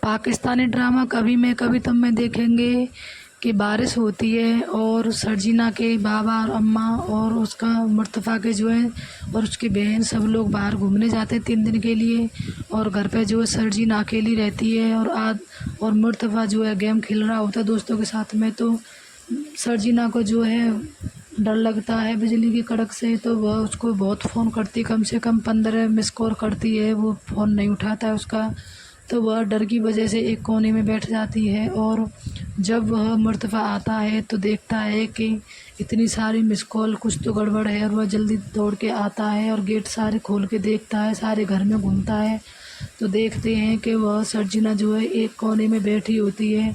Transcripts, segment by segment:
Pakistani drama कभी में कभी तुम में देखेंगे कि बारिश होती है और सर्जिना के बाबा और अम्मा और उसका मुर्तफ़ा के जो है और उसकी बहन सब लोग बाहर घूमने जाते हैं 3 दिन के लिए। और घर पे जो है सर्जिना अकेली रहती है और मुर्तफ़ा जो है गेम खेल रहा होता है दोस्तों के साथ में। तो सर्जिना को जो है डर लगता है बिजली की कड़क से, तो वह उसको बहुत फ़ोन करती है, कम से कम 15 मिस कॉल करती है, वो फ़ोन नहीं उठाता है उसका। तो वह डर की वजह से एक कोने में बैठ जाती है। और जब वह मुर्तफ़ा आता है तो देखता है कि इतनी सारी मिस कॉल, कुछ तो गड़बड़ है। और वह जल्दी दौड़ के आता है और गेट सारे खोल के देखता है, सारे घर में घूमता है। तो देखते हैं कि वह सर्जिना जो है एक कोने में बैठी होती है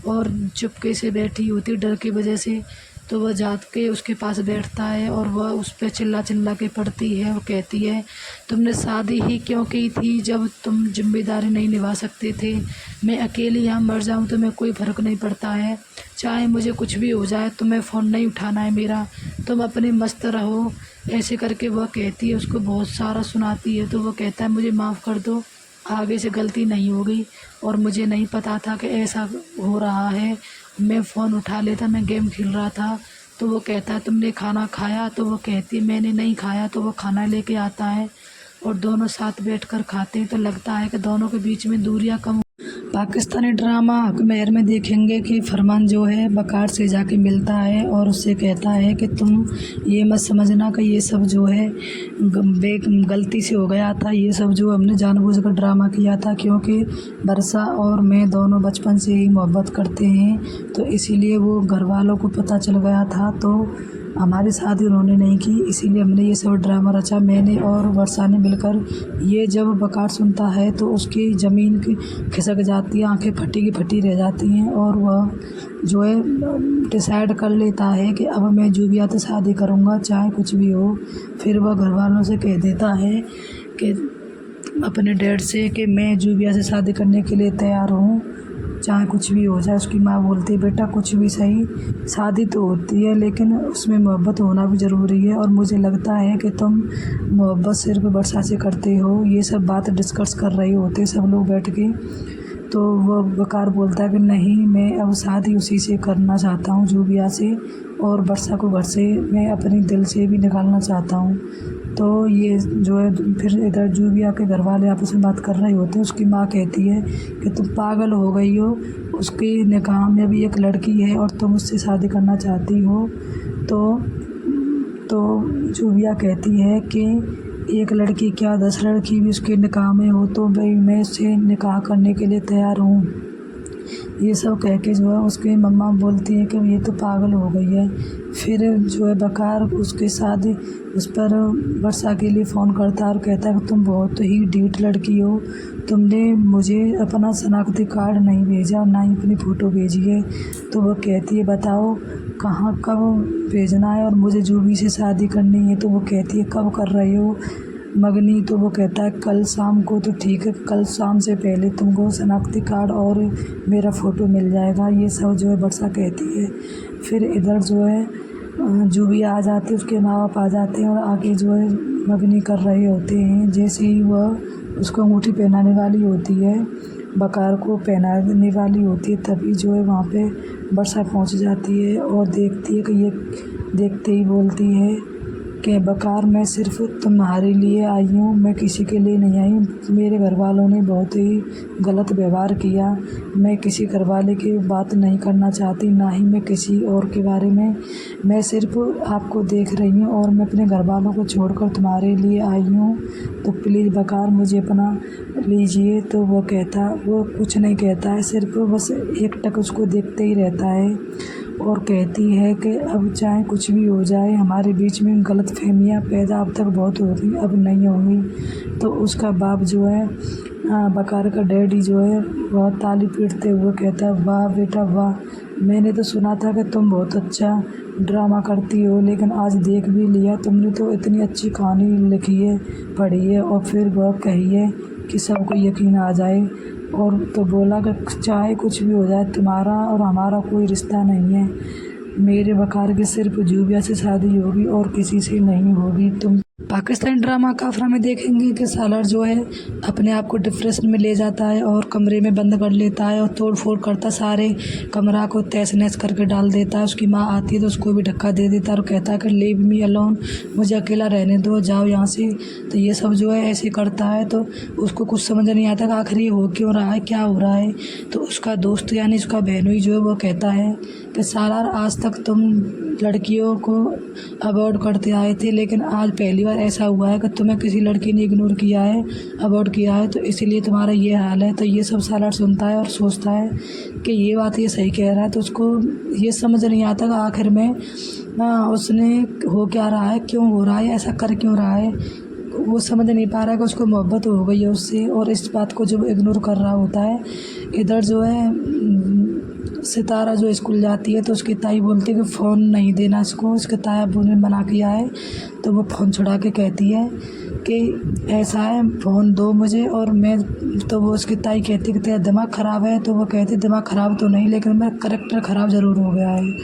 और चुपके से बैठी होती है डर की वजह से। तो वह जाके उसके पास बैठता है और वह उस पर चिल्ला चिल्ला के पड़ती है और कहती है, तुमने शादी ही क्यों की थी जब तुम जिम्मेदारी नहीं निभा सकते थे। मैं अकेली यहाँ मर जाऊँ तो मैं कोई फ़र्क नहीं पड़ता है, चाहे मुझे कुछ भी हो जाए, तुम्हें फ़ोन नहीं उठाना है मेरा, तुम अपने मस्त रहो। ऐसे करके वह कहती है, उसको बहुत सारा सुनाती है। तो वह कहता है, मुझे माफ़ कर दो, आगे से गलती नहीं होगी और मुझे नहीं पता था कि ऐसा हो रहा है, मैं फ़ोन उठा लेता, मैं गेम खेल रहा था। तो वो कहता है, तुमने खाना खाया? तो वो कहती है, मैंने नहीं खाया। तो वो खाना लेके आता है और दोनों साथ बैठकर खाते हैं। तो लगता है कि दोनों के बीच में दूरियां कम। पाकिस्तानी ड्रामा हक महर में देखेंगे कि फरमान जो है बकार से जाके मिलता है और उससे कहता है कि तुम ये मत समझना कि ये सब जो है गलती से हो गया था, ये सब जो हमने जानबूझकर ड्रामा किया था, क्योंकि बरसा और मैं दोनों बचपन से ही मोहब्बत करते हैं। तो इसीलिए वो घर वालों को पता चल गया था, तो हमारी शादी उन्होंने नहीं की, इसीलिए हमने ये सब ड्रामा रचा। मैंने और वर्षा ने मिलकर। ये जब बकार सुनता है तो उसकी ज़मीन की खिसक जाती है, आंखें फटी की फटी रह जाती हैं और वह जो है डिसाइड कर लेता है कि अब मैं जूबिया से शादी करूँगा, चाहे कुछ भी हो। फिर वह घर वालों से कह देता है कि अपने डैड से कि मैं जूबिया से शादी करने के लिए तैयार हूँ, चाहे कुछ भी हो जाए। उसकी माँ बोलती है, बेटा कुछ भी सही, शादी तो होती है लेकिन उसमें मोहब्बत होना भी ज़रूरी है, और मुझे लगता है कि तुम मोहब्बत सिर्फ वर्षा से करते हो। ये सब बात डिस्कस कर रहे होते सब लोग बैठ के। तो वह बकार बोलता है कि नहीं, मैं अब शादी उसी से करना चाहता हूँ, जूबिया से, और वर्षा को घर से मैं अपने दिल से भी निकालना चाहता हूँ। तो ये जो है फिर इधर जूबिया के घर वाले आपस में बात कर रहे होते हैं। उसकी माँ कहती है कि तुम पागल हो गई हो, उसके निकाह में भी एक लड़की है और तुम उससे शादी करना चाहती हो। तो जूबिया कहती है कि एक लड़की क्या 10 लड़की भी उसके निकाह में हो तो भाई मैं उससे निकाह करने के लिए तैयार हूँ। ये सब कह के जो है उसकी मम्मा बोलती है कि ये तो पागल हो गई है। फिर जो है बकार उसके साथ उस पर वर्षा के लिए फ़ोन करता है और कहता है कि तुम बहुत ही ढीठ लड़की हो, तुमने मुझे अपना शनाख्ती कार्ड नहीं भेजा और ना ही अपनी फ़ोटो भेजी है। तो वो कहती है, बताओ कहाँ कब भेजना है और मुझे जूबी से शादी करनी है। तो वो कहती है, कब कर रहे हो मगनी? तो वो कहता है, कल शाम को। तो ठीक है, कल शाम से पहले तुमको शनाख्ती कार्ड और मेरा फ़ोटो मिल जाएगा। ये सब जो है वर्षा कहती है। फिर इधर जो है जूबिया आ जाती है, उसके माँ बाप आ जाते हैं और आगे जो है मगनी कर रहे होते हैं। जैसे ही वह उसको अंगूठी पहनाने वाली होती है, बकार को पहनाने वाली होती है, तभी जो है वहाँ पे वर्षा पहुँच जाती है और देखती है कि ये देखते ही बोलती है कि बकार, मैं सिर्फ तुम्हारे लिए आई हूँ, मैं किसी के लिए नहीं आई हूँ। मेरे घर वालों ने बहुत ही गलत व्यवहार किया, मैं किसी घर वाले की बात नहीं करना चाहती, ना ही मैं किसी और के बारे में। मैं सिर्फ आपको देख रही हूँ और मैं अपने घर वालों को छोड़कर तुम्हारे लिए आई हूँ, तो प्लीज़ बकार मुझे अपना लीजिए। तो वो कुछ नहीं कहता है, सिर्फ बस एकटक उसको देखते ही रहता है और कहती है कि अब चाहे कुछ भी हो जाए, हमारे बीच में गलतफहमियां पैदा अब तक बहुत हो गई, अब नहीं होंगी। तो उसका बाप जो है बकार का डैडी जो है वह ताली पीटते हुए कहता है, वाह बेटा वाह, मैंने तो सुना था कि तुम बहुत अच्छा ड्रामा करती हो, लेकिन आज देख भी लिया, तुमने तो इतनी अच्छी कहानी लिखी है, पढ़ी है और फिर वह कही है कि सबको यकीन आ जाए। और तो बोला कि चाहे कुछ भी हो जाए, तुम्हारा और हमारा कोई रिश्ता नहीं है, मेरे बकार की सिर्फ जूबिया से शादी होगी और किसी से नहीं होगी। तुम पाकिस्तानी ड्रामा काफ़रा में देखेंगे कि सालार जो है अपने आप को डिप्रेशन में ले जाता है और कमरे में बंद कर लेता है और तोड़ फोड़ करता, सारे कमरा को तहस नहस करके डाल देता है। उसकी माँ आती है तो उसको भी धक्का दे देता है और कहता है कि लीव मी अलोन, मुझे अकेला रहने दो, जाओ यहाँ से। तो ये सब जो है ऐसे करता है, तो उसको कुछ समझ नहीं आता कि आखिर ये हो क्यों रहा है, क्या हो रहा है। तो उसका दोस्त यानी उसका बहनोई जो है वो कहता है कि सालार आज तक तुम लड़कियों को अवॉइड करते आए थे, लेकिन आज पहली बार ऐसा हुआ है कि तुम्हें किसी लड़की ने इग्नोर किया है, अवॉइड किया है, तो इसीलिए तुम्हारा ये हाल है। तो ये सब सालार सुनता है और सोचता है कि ये बात ये सही कह रहा है। तो उसको ये समझ नहीं आता कि आखिर में उसने हो क्या रहा है, क्यों हो रहा है, ऐसा कर क्यों रहा है। वो समझ नहीं पा रहा है कि उसको मोहब्बत हो गई है उससे, और इस बात को जो इग्नोर कर रहा होता है। इधर जो है सितारा जो स्कूल जाती है तो उसकी ताई बोलती है कि फ़ोन नहीं देना इसको, उसके ताई अब्बू ने मना किया है। तो वो फ़ोन छुड़ा के कहती है कि ऐसा है, फ़ोन दो मुझे। और मैं, तो वो उसकी ताई कहती है कि तेरा दिमाग ख़राब है। तो वो कहती दिमाग ख़राब तो नहीं, लेकिन मेरा करैक्टर ख़राब ज़रूर हो गया है।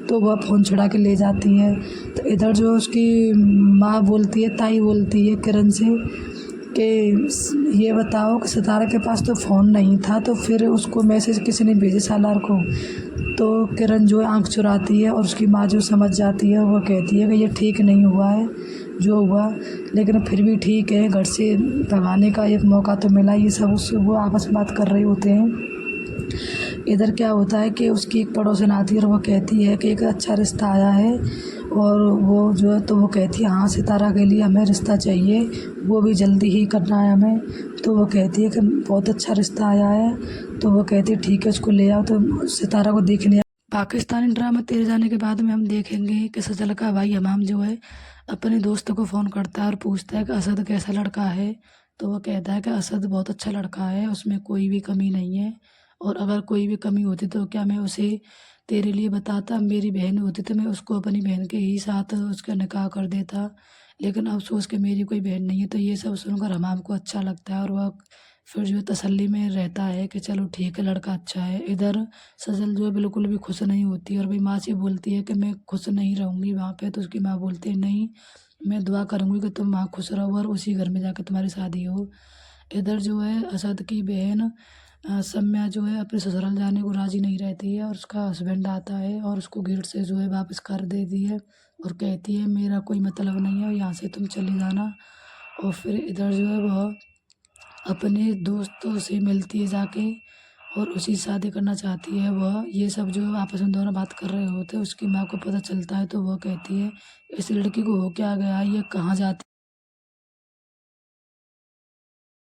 तो वह फ़ोन छुड़ा के ले जाती है। तो इधर जो उसकी माँ बोलती है, ताई बोलती है किरण से कि ये बताओ कि सितारा के पास तो फ़ोन नहीं था, तो फिर उसको मैसेज किसी ने भेजे सालार को। तो किरण जो है आँख चुराती है और उसकी माँ जो समझ जाती है, वो कहती है कि ये ठीक नहीं हुआ है जो हुआ, लेकिन फिर भी ठीक है, घर से भगाने का एक मौका तो मिला। ये सब वो आपस में बात कर रहे होते हैं। इधर क्या होता है कि उसकी एक पड़ोसन आती है और वो कहती है कि एक अच्छा रिश्ता आया है, और वो जो है, तो वो कहती है हाँ सितारा के लिए हमें रिश्ता चाहिए, वो भी जल्दी ही करना है हमें। तो वो कहती है कि बहुत अच्छा रिश्ता आया है। तो वो कहती है ठीक है, उसको ले आओ। तो सितारा को देखने पाकिस्तानी ड्रामा तेरे जाने के बाद में हम देखेंगे कि सजल का भाई हमाम जो है अपने दोस्त को फ़ोन करता है और पूछता है कि असद कैसा लड़का है। तो वो कहता है कि असद बहुत अच्छा लड़का है, उसमें कोई भी कमी नहीं है, और अगर कोई भी कमी होती तो क्या मैं उसे तेरे लिए बताता, मेरी बहन होती तो मैं उसको अपनी बहन के ही साथ उसका निकाह कर देता, लेकिन अफसोस कि मेरी कोई बहन नहीं है। तो ये सब सुनकर हमाम को अच्छा लगता है और वह फिर जो है तसल्ली में रहता है कि चलो ठीक है, लड़का अच्छा है। इधर सजल जो है बिल्कुल भी खुश नहीं होती और भी माँ से बोलती है कि मैं खुश नहीं रहूँगी वहाँ पे। तो उसकी माँ बोलती है नहीं, मैं दुआ करूँगी कि तुम वहाँ खुश रहो और उसी घर में जाकर तुम्हारी शादी हो। इधर जो है असद की बहन सम्या जो है अपने ससुराल जाने को राज़ी नहीं रहती है, और उसका हस्बैंड आता है और उसको गेट से जो है वापस कर देती है और कहती है मेरा कोई मतलब नहीं है, यहाँ से तुम चली जाना। और फिर इधर जो है वह अपने दोस्तों से मिलती है जाके और उसी से शादी करना चाहती है वह। ये सब जो आपस में दोनों बात कर रहे होते हैं, उसकी माँ को पता चलता है तो वह कहती है इस लड़की को हो क्या गया, ये कहाँ जाती